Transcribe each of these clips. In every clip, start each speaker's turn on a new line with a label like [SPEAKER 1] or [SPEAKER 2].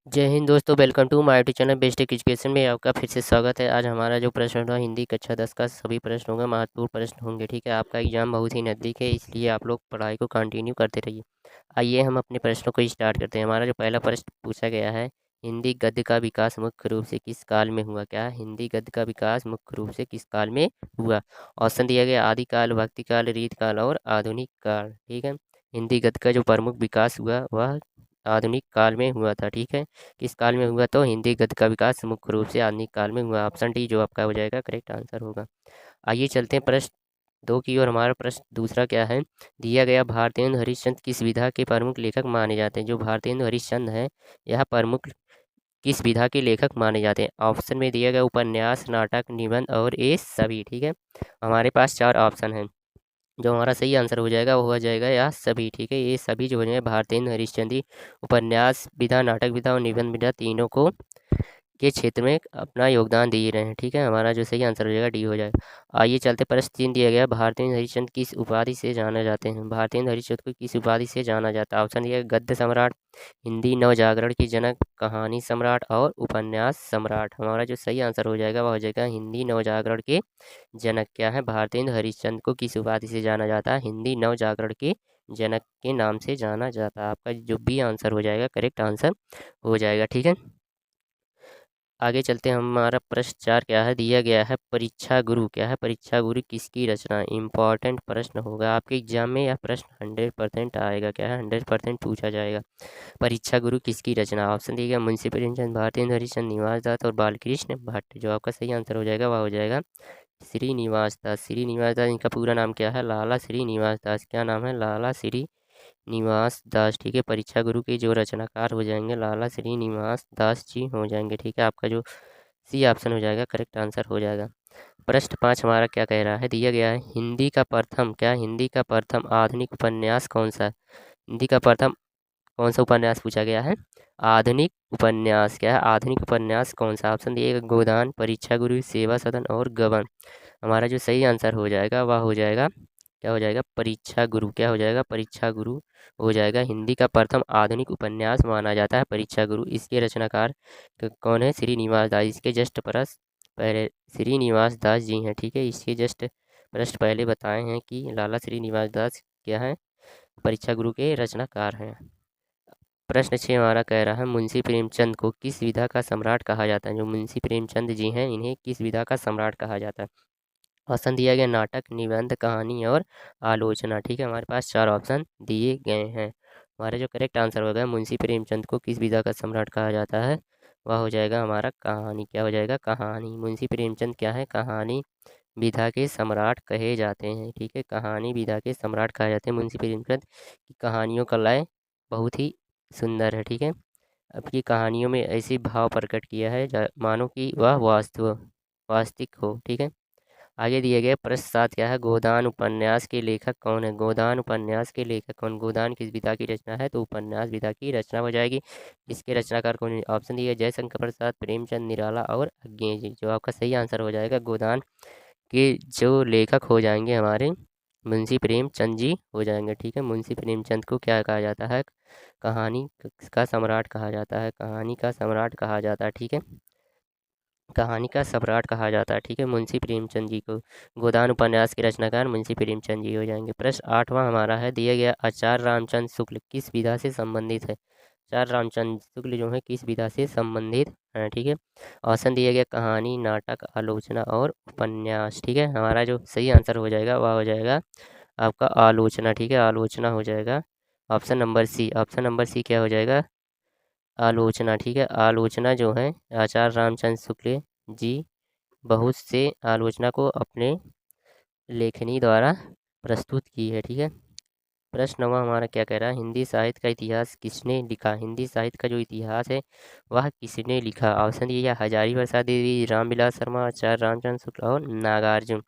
[SPEAKER 1] जय हिंद दोस्तों, welcome to my YouTube channel best education में आपका फिर से स्वागत है। आज हमारा जो प्रश्न होगा हिंदी कक्षा 10 का सभी प्रश्न होंगे, महत्वपूर्ण प्रश्न होंगे। ठीक है, आपका एग्जाम बहुत ही नज़दीक है, इसलिए आप लोग पढ़ाई को कंटिन्यू करते रहिए। आइए हम अपने प्रश्नों को स्टार्ट करते हैं। हमारा जो पहला प्रश्न पूछा गया है, हिंदी गद्य का विकास मुख्य रूप से किस काल में हुआ? क्या है? हिंदी गद्य का विकास मुख्य रूप से किस काल में हुआ? ऑप्शन दिया गया आदिकाल, भक्तिकाल, रीतकाल और आधुनिक काल। ठीक है, हिंदी गद्य का जो प्रमुख विकास हुआ वह आधुनिक काल में हुआ था। ठीक है, किस काल में हुआ? तो हिंदी गद्य का विकास मुख्य रूप से आधुनिक काल में हुआ। ऑप्शन डी जो आपका हो जाएगा करेक्ट आंसर होगा। आइए चलते हैं प्रश्न दो की ओर। हमारा प्रश्न दूसरा क्या है? दिया गया भारतेंदु हरिश्चंद्र किस विधा के प्रमुख लेखक माने जाते हैं? जो भारतेंदु हरिश्चंद्र है यह प्रमुख किस विधा के लेखक माने जाते हैं? ऑप्शन में दिया गया उपन्यास, नाटक, निबंध और ये सभी। ठीक है, हमारे पास चार ऑप्शन हैं। जो हमारा सही आंसर हो जाएगा वो हो जाएगा या सभी। ठीक है, ये सभी जो है भारतेंदु हरिश्चंद्र उपन्यास विधा, नाटक विधा और निबंध विधा तीनों को के क्षेत्र में अपना योगदान दे रहे हैं। ठीक है, हमारा जो सही आंसर हो जाएगा डी हो जाएगा। आइए चलते प्रश्न 3 दिया गया, भारतेंदु हरिश्चंद्र किस उपाधि से जाना जाते हैं? भारतेंदु हरिश्चंद्र को किस उपाधि से जाना जाता है? ऑप्शन दिया गया गद्य सम्राट, हिंदी नवजागरण की जनक, कहानी सम्राट और उपन्यास सम्राट। हमारा जो सही आंसर हो जाएगा वह हो जाएगा हिंदी नवजागरण के जनक। क्या है? भारतेंदु हरिश्चंद्र को किस उपाधि से जाना जाता है? हिंदी नवजागरण के जनक के नाम से जाना जाता है। आपका जो बी आंसर हो जाएगा करेक्ट आंसर हो जाएगा। ठीक है, आगे चलते हैं। हमारा प्रश्न 4 क्या है? दिया गया है परीक्षा गुरु। क्या है? परीक्षा गुरु किसकी रचना? इंपॉर्टेंट प्रश्न होगा आपके एग्जाम में, यह प्रश्न 100% आएगा। क्या है? 100% पूछा जाएगा। परीक्षा गुरु किसकी रचना? ऑप्शन दिया गया मुंशी प्रेमचंद, भारतेंदु हरिश्चंद्र, निवास दत्त और बालकृष्ण भट्ट। जो आपका सही आंसर हो जाएगा वह हो जाएगा श्रीनिवास दास। श्रीनिवास दास, इनका पूरा नाम क्या है? लाला श्रीनिवास दास। क्या नाम है? लाला श्री निवास दास। ठीक है, परीक्षा गुरु के जो रचनाकार हो जाएंगे लाला श्री निवास दास जी हो जाएंगे। ठीक है, आपका जो सी ऑप्शन हो जाएगा करेक्ट आंसर हो जाएगा। प्रश्न 5 हमारा क्या कह रहा है? दिया गया है हिंदी का प्रथम, क्या हिंदी का प्रथम आधुनिक उपन्यास कौन सा है? हिंदी का प्रथम कौन सा उपन्यास पूछा गया है? आधुनिक उपन्यास। क्या है? आधुनिक उपन्यास कौन सा? ऑप्शन दिए गोदान, परीक्षा गुरु, सेवा सदन और गबन। हमारा जो सही आंसर हो जाएगा वह हो जाएगा क्या हो जाएगा? परीक्षा गुरु। क्या हो जाएगा? परीक्षा गुरु हो जाएगा। हिंदी का प्रथम आधुनिक उपन्यास माना जाता है परीक्षा गुरु। इसके रचनाकार कौन है? श्रीनिवास दास। इसके जस्ट परस पहले श्रीनिवास दास जी हैं। ठीक है, इसके जस्ट प्रश्न पहले बताए हैं कि लाला श्रीनिवास दास क्या है? परीक्षा गुरु के रचनाकार हैं। प्रश्न 6 हमारा कह रहा है मुंशी प्रेमचंद को किस विधा का सम्राट कहा जाता है? जो मुंशी प्रेमचंद जी हैं इन्हें किस विधा का सम्राट कहा जाता है? ऑप्शन दिया गया नाटक, निबंध, कहानी और आलोचना। ठीक है, हमारे पास चार ऑप्शन दिए गए हैं। हमारा जो करेक्ट आंसर होगा मुंशी प्रेमचंद को किस विधा का सम्राट कहा जाता है वह हो जाएगा हमारा कहानी। क्या हो जाएगा? कहानी। मुंशी प्रेमचंद क्या है? कहानी विधा के सम्राट कहे जाते हैं। ठीक है, कहानी विधा के सम्राट कहा जाते हैं। मुंशी प्रेमचंद की कहानियों का लय बहुत ही सुंदर है। ठीक है, आपकी कहानियों में ऐसी भाव प्रकट किया है मानो कि वह वास्तविक हो। ठीक है, आगे दिए गए प्रश्न 7 क्या है? गोदान उपन्यास के लेखक कौन है? गोदान उपन्यास के लेखक कौन? गोदान किस विधा की रचना है? तो उपन्यास विधा की रचना हो जाएगी। इसके रचनाकार कौन है? ऑप्शन दिए जयशंकर प्रसाद, प्रेमचंद, निराला और अज्ञेय जी। जो आपका सही आंसर हो जाएगा गोदान के जो लेखक हो जाएंगे हमारे मुंशी प्रेमचंद जी हो जाएंगे। ठीक है, मुंशी प्रेमचंद को क्या कहा जाता है? कहानी का सम्राट कहा जाता है। कहानी का सम्राट कहा जाता है। ठीक है, कहानी का सम्राट कहा जाता है। ठीक है, मुंशी प्रेमचंद जी को गोदान उपन्यास के रचनाकार मुंशी प्रेमचंद जी हो जाएंगे। प्रश्न 8वां हमारा है दिया गया आचार्य रामचंद्र शुक्ल किस विधा से संबंधित है? आचार्य रामचंद्र शुक्ल जो है किस विधा से संबंधित है? ठीक है, ऑप्शन दिया गया कहानी, नाटक, आलोचना और उपन्यास। ठीक है, हमारा जो सही आंसर हो जाएगा वह हो जाएगा आपका आलोचना। ठीक है, आलोचना हो जाएगा। Option number C. Option number C क्या हो जाएगा? आलोचना। ठीक है, आलोचना जो है आचार्य रामचंद्र शुक्ल जी बहुत से आलोचना को अपने लेखनी द्वारा प्रस्तुत की है। ठीक है, प्रश्न 9वां हमारा क्या कह रहा है? हिंदी साहित्य का इतिहास किसने लिखा? हिंदी साहित्य का जो इतिहास है वह किसने लिखा? ऑप्शन दिए या हजारी प्रसाद देवी, रामविलास शर्मा, आचार्य रामचंद्र शुक्ल और नागार्जुन।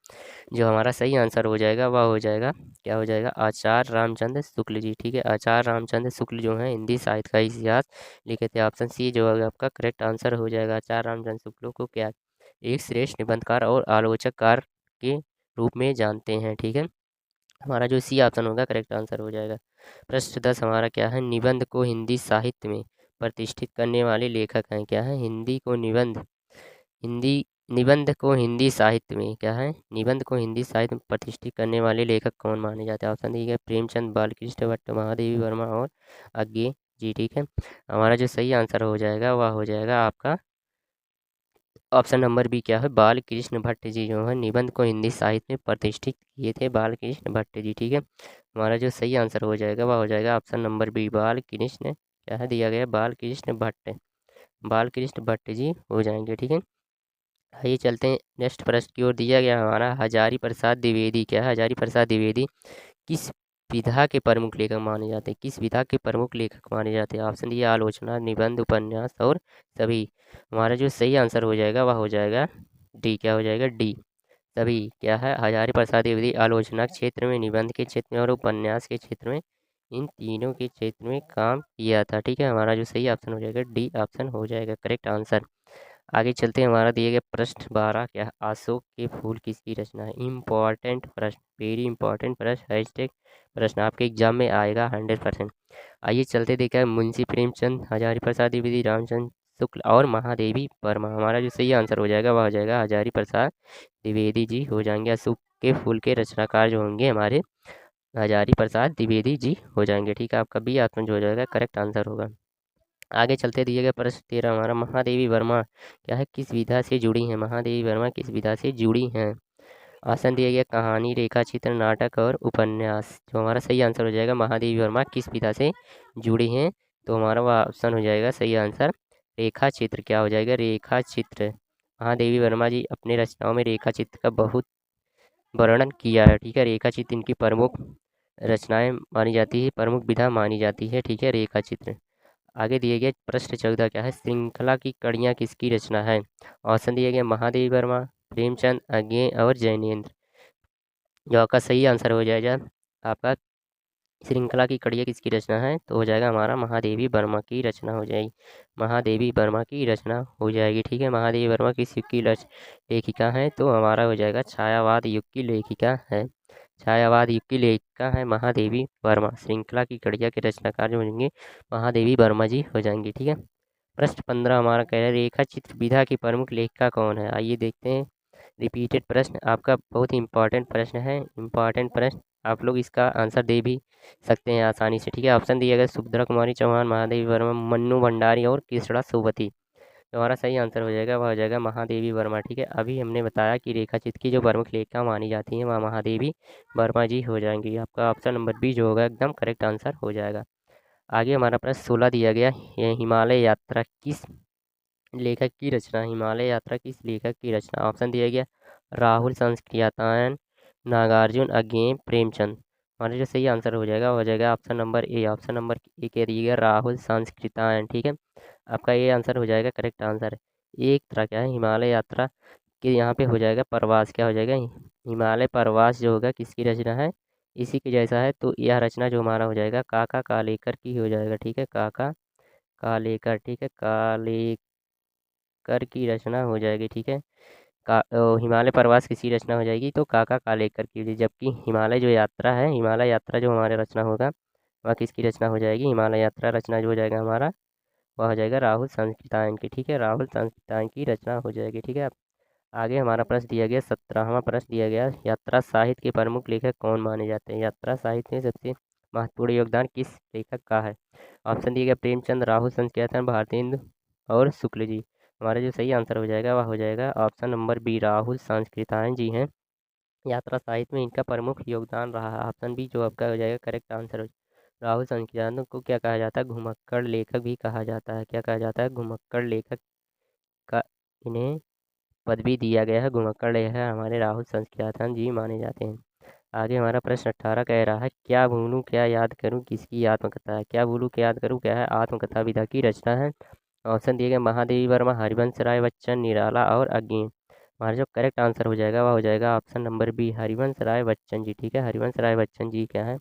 [SPEAKER 1] जो हमारा सही आंसर हो जाएगा वह हो जाएगा क्या हो जाएगा? आचार्य रामचंद्र शुक्ल जी। ठीक है, आचार्य रामचंद्र शुक्ल जो है हिंदी साहित्य का इतिहास लिखे थे। ऑप्शन सी जो है आपका करेक्ट आंसर हो जाएगा। आचार्य रामचंद्र शुक्ल को क्या एक श्रेष्ठ निबंधकार और आलोचककार के रूप में जानते हैं। ठीक है, हमारा जो सी ऑप्शन होगा करेक्ट आंसर हो जाएगा। प्रश्न 10 हमारा क्या है? निबंध को हिंदी साहित्य में प्रतिष्ठित करने वाले लेखक हैं? क्या है? हिंदी निबंध को हिंदी साहित्य में क्या है? निबंध को हिंदी साहित्य में प्रतिष्ठित करने वाले लेखक कौन माने जाते हैं? ऑप्शन दी गया प्रेमचंद, बालकृष्ण भट्ट, महादेवी वर्मा और अज्ञे जी। ठीक है, हमारा जो सही आंसर हो जाएगा वह हो जाएगा आपका ऑप्शन नंबर बी। क्या है? बालकृष्ण भट्ट जी जो है निबंध को हिंदी साहित्य में प्रतिष्ठित किए थे, बालकृष्ण भट्ट जी। ठीक है, हमारा जो सही आंसर हो जाएगा वह हो जाएगा ऑप्शन नंबर बी, बालकृष्ण क्या है दिया गया? बालकृष्ण भट्ट, बालकृष्ण भट्ट जी हो जाएंगे। ठीक है, आइए चलते हैं नेक्स्ट प्रश्न की ओर। दिया गया हमारा हजारी प्रसाद द्विवेदी। क्या है? हजारी प्रसाद द्विवेदी किस विधा के प्रमुख लेखक माने जाते हैं? किस विधा के प्रमुख लेखक माने जाते हैं? ऑप्शन दिया आलोचना, निबंध, उपन्यास और सभी। हमारा जो सही आंसर हो जाएगा वह हो जाएगा डी। क्या हो जाएगा? डी, सभी। क्या है? हजारी प्रसाद द्विवेदी आलोचना क्षेत्र में, निबंध के क्षेत्र में और उपन्यास के क्षेत्र में, इन तीनों के क्षेत्र में काम किया था। ठीक है, हमारा जो सही ऑप्शन हो जाएगा डी ऑप्शन हो जाएगा करेक्ट आंसर। आगे चलते हैं, हमारा दिए गए प्रश्न 12 क्या है? अशोक के फूल किसकी रचना है? इम्पॉर्टेंट प्रश्न, वेरी इंपॉर्टेंट प्रश्न, हैशटैग प्रश्न आपके एग्जाम में आएगा 100%। आइए चलते देखा है मुंशी प्रेमचंद, हजारी प्रसाद द्विवेदी, रामचंद्र शुक्ल और महादेवी वर्मा। हमारा जो सही आंसर हो जाएगा वह हो जाएगा हजारी प्रसाद द्विवेदी जी हो जाएंगे। अशोक के फूल के रचनाकार जो होंगे हमारे हजारी प्रसाद द्विवेदी जी हो जाएंगे। ठीक है, आपका बी ऑप्शन जो हो जाएगा करेक्ट आंसर होगा। आगे चलते दिए गए प्रश्न 13 हमारा महादेवी वर्मा क्या है? किस विधा से जुड़ी हैं? महादेवी वर्मा किस विधा से जुड़ी हैं? ऑप्शन दिया गया कहानी, रेखा चित्र, नाटक और उपन्यास। जो हमारा सही आंसर हो जाएगा महादेवी वर्मा किस विधा से जुड़ी हैं, तो हमारा वह ऑप्शन हो जाएगा सही आंसर रेखा चित्र। क्या हो जाएगा? रेखा चित्र। महादेवी वर्मा जी अपने रचनाओं में रेखा चित्र का बहुत वर्णन किया है। ठीक है, रेखा चित्र इनकी प्रमुख रचनाएं मानी जाती है, प्रमुख विधा मानी जाती है। ठीक है, रेखा चित्र। आगे दिए गए प्रश्न 14 क्या है? श्रृंखला की कड़ियाँ किसकी रचना है? ऑप्शन दिए गए महादेवी वर्मा, प्रेमचंद, अज्ञे और जैनेन्द्र। जो आपका सही आंसर हो जाएगा आपका श्रृंखला की कड़ियाँ किसकी रचना है, तो हो जाएगा हमारा महादेवी वर्मा की रचना हो जाएगी। महादेवी वर्मा की रचना हो जाएगी। ठीक है, महादेवी वर्मा किस युग की लेखिका है, तो हमारा हो जाएगा छायावाद युग की लेखिका है। छायावाद युग की लेखिका है महादेवी वर्मा। श्रृंखला की कड़िया के रचनाकार जो होंगे महादेवी वर्मा जी हो जाएंगे। ठीक है, प्रश्न 15 हमारा कह रहा है रेखा चित्र विधा की प्रमुख लेखिका कौन है? आइए देखते हैं। रिपीटेड प्रश्न आपका बहुत ही इंपॉर्टेंट प्रश्न है, इंपॉर्टेंट प्रश्न। आप लोग इसका आंसर दे भी सकते हैं आसानी से। ठीक है, ऑप्शन दिया गया सुभद्रा कुमारी चौहान, महादेवी वर्मा, मन्नू भंडारी और कृष्णा सोबती। तो हमारा सही आंसर हो जाएगा वह हो जाएगा महादेवी वर्मा। ठीक है, अभी हमने बताया कि रेखा चित्र की जो प्रमुख लेखिका मानी जाती हैं वह महादेवी वर्मा जी हो जाएंगी। आपका ऑप्शन नंबर बी जो होगा एकदम करेक्ट आंसर हो जाएगा। आगे हमारा प्रश्न 16 दिया गया, यह हिमालय यात्रा किस लेखक की रचना? हिमालय यात्रा किस लेखक की रचना? ऑप्शन दिया गया राहुल संस्कृतायन, नागार्जुन, अज्ञे, प्रेमचंद। हमारा जो सही आंसर हो जाएगा हो जाएगा option number A. Option number A कह दिया गया राहुल संस्कृतायन। ठीक है, आपका ये आंसर हो जाएगा करेक्ट आंसर। एक तरह क्या है हिमालय यात्रा के यहाँ पे हो जाएगा प्रवास। क्या हो जाएगा? हिमालय प्रवास जो होगा किसकी रचना है? इसी के जैसा है, तो यह रचना जो हमारा हो जाएगा काका कालेकर की हो जाएगा। ठीक है, काका कालेकर। ठीक है, कालेकर की रचना हो जाएगी। ठीक है, हिमालय प्रवास किसी रचना हो जाएगी तो काका कालेकर की हो जाएगी। जबकि हिमालय जो यात्रा है, हिमालय यात्रा जो हमारे रचना होगा वह किसकी रचना हो जाएगी? हिमालय यात्रा रचना जो हो जाएगा हमारा वह हो जाएगा राहुल संस्कृतायन की। ठीक है, राहुल संस्कृतायन की रचना हो जाएगी। ठीक है, आगे हमारा प्रश्न दिया गया 17वां प्रश्न दिया गया यात्रा साहित्य के प्रमुख लेखक कौन माने जाते हैं? यात्रा साहित्य में सबसे महत्वपूर्ण योगदान किस लेखक का है? ऑप्शन दिया गया प्रेमचंद, राहुल संस्कृतायन, भारतेंदु और शुक्ल जी। हमारा जो सही आंसर हो जाएगा वह हो जाएगा ऑप्शन नंबर बी, राहुल संस्कृतायन जी हैं। यात्रा साहित्य में इनका प्रमुख योगदान रहा है। ऑप्शन बी जो आपका हो जाएगा करेक्ट आंसर हो। राहुल संस्कृतायन को क्या कहा जाता है? घुमक्कड़ लेखक भी कहा जाता है। क्या कहा जाता है? घुमक्कड़ लेखक का इन्हें पदवी दिया गया है। घुमक्कड़ लेखक हमारे राहुल संस्कृतायन जी माने जाते हैं। आगे हमारा प्रश्न 18 कह रहा है क्या भूलूं क्या याद करूं किसकी आत्मकथा है? क्या भूलूं क्या याद करूं क्या है? आत्मकथा विधा की रचना है। ऑप्शन दिए गए महादेवी वर्मा, हरिवंश राय बच्चन, निराला और अज्ञे। हमारा जो करेक्ट आंसर हो जाएगा वह हो जाएगा option number B, Harivansh Rai Bachchan ji. ठीक है, हरिवंश राय बच्चन जी क्या है?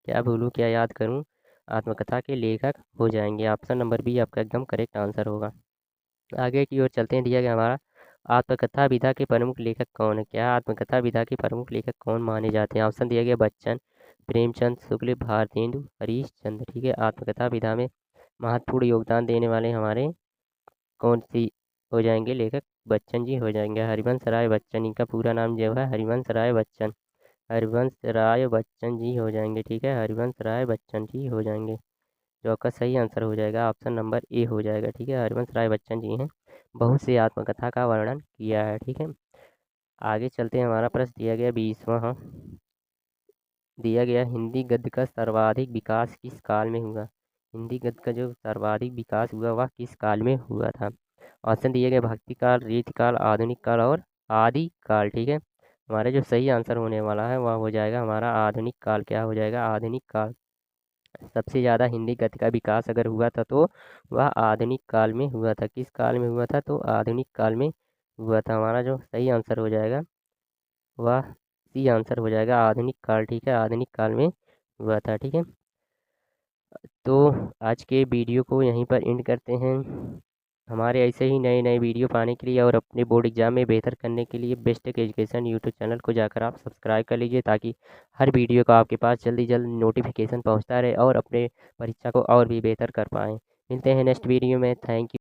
[SPEAKER 1] क्या भूलूं क्या याद करूं आत्मकथा के लेखक हो जाएंगे। ऑप्शन नंबर बी आपका एकदम करेक्ट आंसर होगा। आगे की ओर चलते हैं। दिया गया हमारा आत्मकथा विधा के प्रमुख लेखक कौन है? क्या आत्मकथा विधा के प्रमुख लेखक कौन माने जाते हैं? ऑप्शन दिया गया बच्चन, प्रेमचंद, शुक्ल, भारतेंदु, हरीश चंद्र। ठीक है, आत्मकथा विधा में महत्वपूर्ण योगदान देने वाले हमारे कौन सी हो जाएंगे लेखक? बच्चन जी हो जाएंगे। हरिवंश राय बच्चन, इनका पूरा नाम जो है हरिवंश राय बच्चन। हरिवंश राय बच्चन जी हो जाएंगे। ठीक है, हरिवंश राय बच्चन जी हो जाएंगे, जो आपका सही आंसर हो जाएगा ऑप्शन नंबर ए हो जाएगा। ठीक है, हरिवंश राय बच्चन जी हैं, बहुत सी आत्मकथा का वर्णन किया है। ठीक है, आगे चलते हैं। हमारा प्रश्न दिया गया 20वां, हाँ, दिया गया हिंदी गद्य का सर्वाधिक विकास किस काल में हुआ? हिंदी गद्य का जो सर्वाधिक विकास हुआ वह किस काल में हुआ था? ऑप्शन दिए गए भक्ति काल, रीति काल, आधुनिक काल और आदि काल। ठीक है, हमारा जो सही आंसर होने वाला है वह हो जाएगा हमारा आधुनिक काल। क्या हो जाएगा? आधुनिक काल। सबसे ज़्यादा हिंदी गद्य का विकास अगर हुआ था तो वह आधुनिक काल में हुआ था। किस काल में हुआ था? तो आधुनिक काल में हुआ था। हमारा जो सही आंसर हो जाएगा वह सी आंसर हो जाएगा, आधुनिक काल। ठीक है, आधुनिक काल में हुआ था। ठीक है, तो आज के वीडियो को यहीं पर एंड करते हैं। हमारे ऐसे ही नए नए वीडियो पाने के लिए और अपने बोर्ड एग्जाम में बेहतर करने के लिए best tech education YouTube channel को जाकर आप सब्सक्राइब कर लीजिए, ताकि हर वीडियो का आपके पास जल्दी जल्द नोटिफिकेशन पहुंचता रहे और अपने परीक्षा को और भी बेहतर कर पाएँ। मिलते हैं नेक्स्ट वीडियो में। Thank you.